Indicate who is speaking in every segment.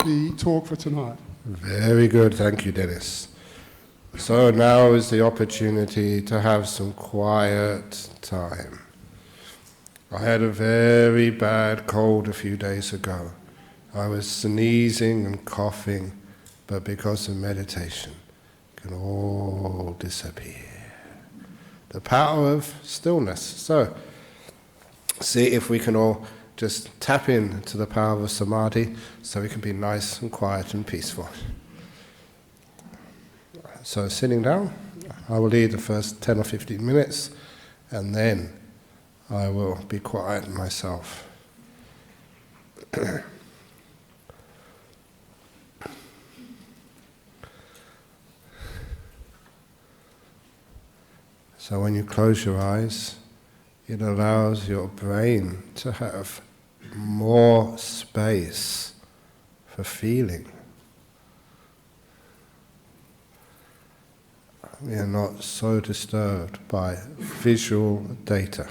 Speaker 1: the talk for tonight.
Speaker 2: Very good, thank you, Dennis. So now is the opportunity to have some quiet time. I had a very bad cold a few days ago. I was sneezing and coughing, but because of meditation, it can all disappear. The power of stillness. So, see if we can all just tap into the power of samadhi so we can be nice and quiet and peaceful. So sitting down, I will lead the first 10 or 15 minutes and then I will be quiet myself. So when you close your eyes, it allows your brain to have more space for feeling. We are not so disturbed by visual data.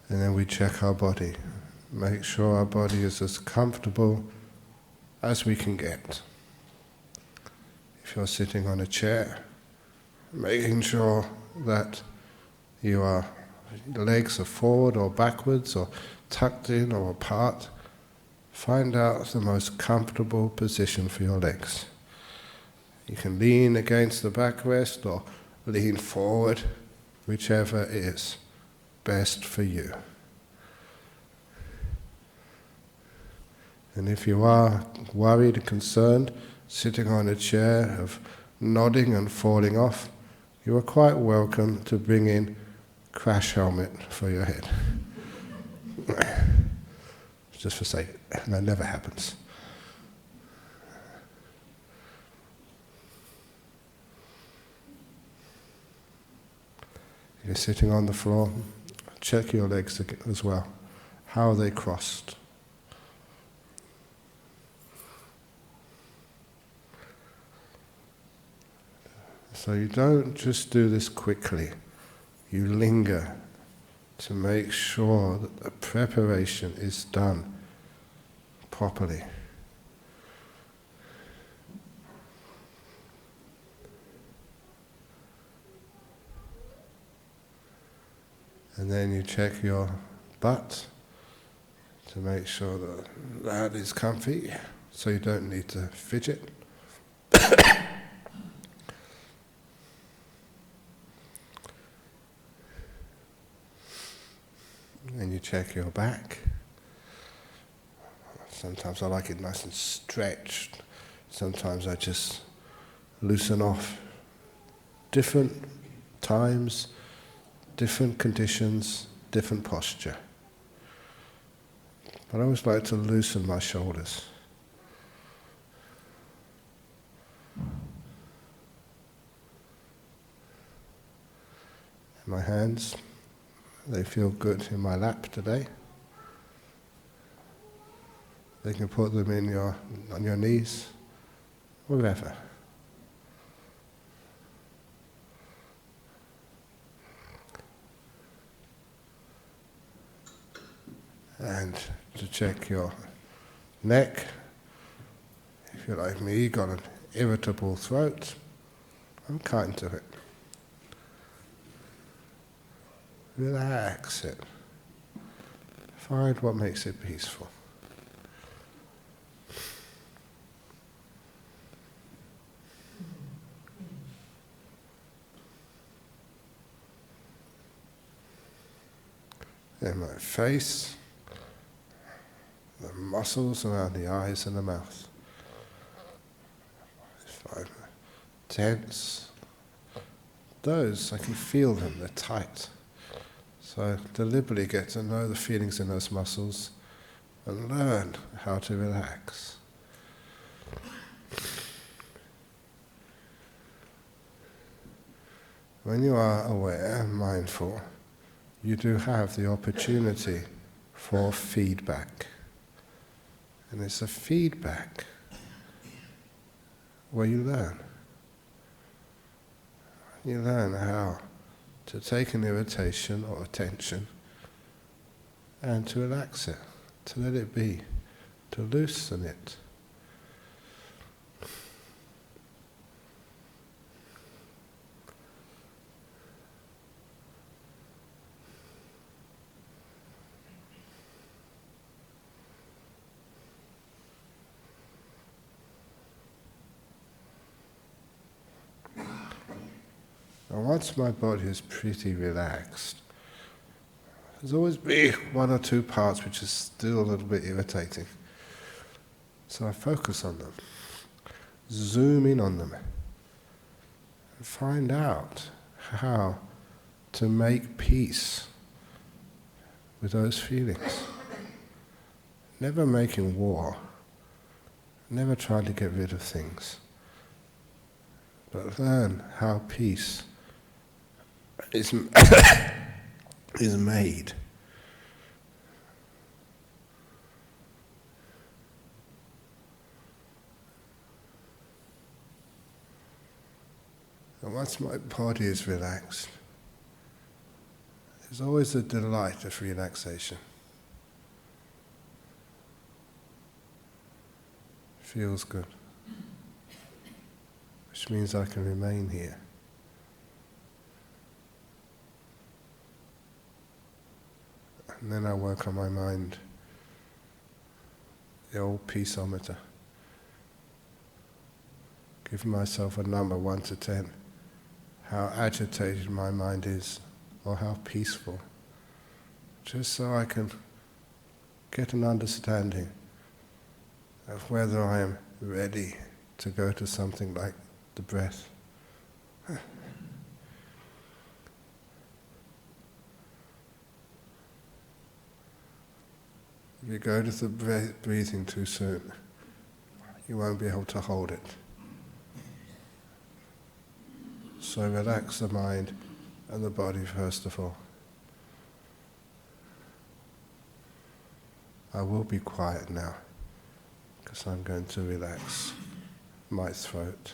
Speaker 2: And then we check our body, make sure our body is as comfortable as we can get. If you're sitting on a chair, making sure that your legs are forward or backwards or tucked in or apart, find out the most comfortable position for your legs. You can lean against the backrest or lean forward, whichever is best for you. And if you are worried and concerned, sitting on a chair of nodding and falling off, you are quite welcome to bring in a crash helmet for your head. Just for sake, that never happens. If you're sitting on the floor, check your legs as well. How are they crossed? So you don't just do this quickly. You linger to make sure that the preparation is done properly. And then you check your butt to make sure that is comfy, so you don't need to fidget. And you check your back. Sometimes I like it nice and stretched. Sometimes I just loosen off. Different times, different conditions, different posture. But I always like to loosen my shoulders. My hands, they feel good in my lap today. You can put them on your knees, wherever. And to check your neck, if you're like me, you've got an irritable throat, I'm kind to it. Relax it. Find what makes it peaceful. In my face, the muscles around the eyes and the mouth. If I'm tense, those, I can feel them, they're tight. So deliberately get to know the feelings in those muscles and learn how to relax. When you are aware and mindful, you do have the opportunity for feedback. And it's a feedback where you learn. You learn how to take an irritation or attention and to relax it, to let it be, to loosen it. And once my body is pretty relaxed, there's always be one or two parts which are still a little bit irritating. So I focus on them, zoom in on them, and find out how to make peace with those feelings. Never making war, never trying to get rid of things, but learn how peace is made. And once my body is relaxed, there's always the delight of relaxation. Feels good, which means I can remain here. And then I work on my mind, the old peaceometer. Give myself a number 1 to 10, how agitated my mind is, or how peaceful, just so I can get an understanding of whether I am ready to go to something like the breath. If you go to the breathing too soon, you won't be able to hold it. So relax the mind and the body first of all. I will be quiet now, because I'm going to relax my throat.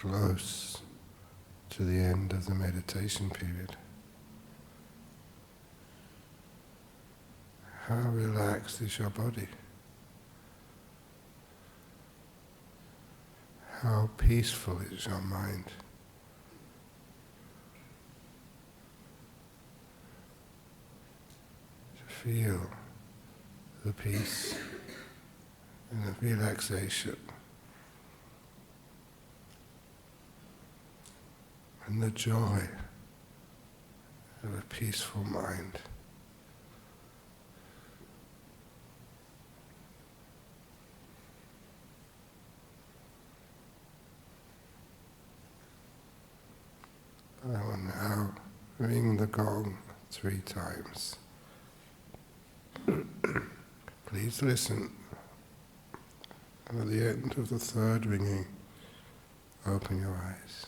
Speaker 2: close to the end of the meditation period. How relaxed is your body? How peaceful is your mind? Feel the peace and the relaxation and the joy of a peaceful mind. I will now ring the gong 3 times. Please listen. And at the end of the 3rd ringing, open your eyes.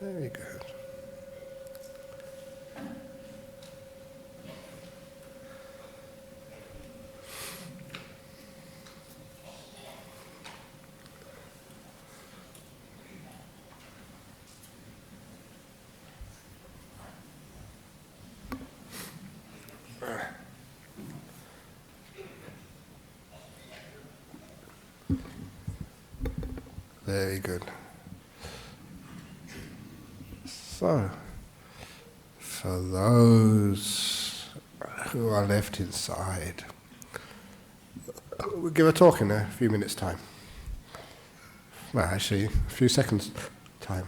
Speaker 2: Very good. Very good. So, for those who are left inside, we'll give a talk in a few minutes' time. Well, actually, a few seconds' time.